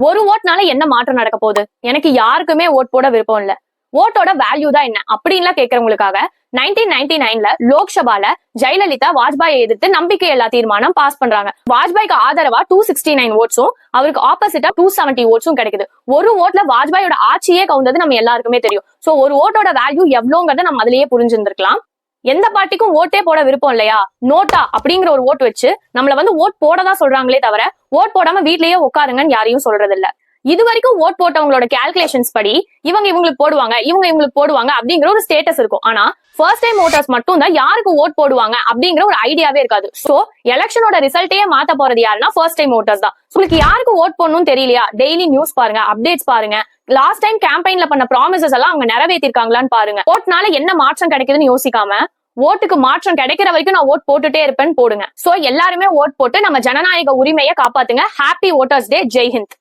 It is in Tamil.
ஒரு ஓட்னால என்ன மாற்றம் நடக்க போகுது? எனக்கு யாருக்குமே ஓட் போட விருப்பம் இல்ல. ஓட்டோட வேல்யூ தான் என்ன அப்படின்லாம் கேட்கறவங்களுக்காக 1999ல லோக்சபால ஜெயலலிதா வாஜ்பாயை எதிர்த்து நம்பிக்கையில்லா தீர்மானம் பாஸ் பண்றாங்க. வாஜ்பாய்க்கு ஆதரவா 269 ஓட்ஸும் அவருக்கு ஆப்போசிட்டா 270 ஓட்ஸும் கிடைக்குது. ஒரு ஓட்ல வாஜ்பாயோட ஆட்சியே கவுந்தது நம்ம எல்லாருக்குமே தெரியும். சோ ஒரு ஓட்டோட வேல்யூ எவ்வளவுங்கிறத நம்ம அதுலயே புரிஞ்சிருந்திருக்கலாம். எந்த பார்ட்டிக்கும் ஓட்டே போட விருப்பம் இல்லையா, நோட்டா அப்படிங்கிற ஒரு ஓட் வச்சு நம்மள ஓட் போடதான் சொல்றாங்களே தவிர ஓட் போடாம வீட்லயே உட்காருங்கன்னு யாரையும் சொல்றது இல்ல. இது வரைக்கும் ஓட் போட்டவங்களோட கால்குலேஷன்ஸ் படி இவங்க இவங்களுக்கு போடுவாங்க, இவங்க இவங்களுக்கு போடுவாங்க அப்படிங்கிற ஒரு ஸ்டேட்டஸ் இருக்கும். ஆனா ஃபர்ஸ்ட் டைம் ஓட்டர்ஸ் மட்டும் தான் யாருக்கு ஓட் போடுவாங்க அப்படிங்கிற ஒரு ஐடியாவே இருக்காது. சோ எலெக்ஷனோட ரிசல்ட்டையே மாத்த போறது யாருன்னா ஃபர்ஸ்ட் டைம் ஓட்டர்ஸ் தான். உங்களுக்கு யாருக்கு ஓட் போடணும்னு தெரியலையா, டெய்லி நியூஸ் பாருங்க, அப்டேட்ஸ் பாருங்க, லாஸ்ட் டைம் கேம்பெயின்ல பண்ண ப்ராமிசஸ் எல்லாம் அவங்க நிறைவேற்றிருக்காங்களான்னு பாருங்க. ஓட்னால என்ன மாற்றம் கிடைக்குதுன்னு யோசிக்காம ஓட்டுக்கு மாற்றம் கிடைக்கிற வரைக்கும் நான் ஓட் போட்டுட்டே இருப்பேன்னு போடுங்க. சோ எல்லாருமே ஓட் போட்டு நம்ம ஜனநாயக உரிமையை காப்பாத்துங்க. ஹாப்பி ஓட்டர்ஸ் டே. ஜெய் ஹிந்த்.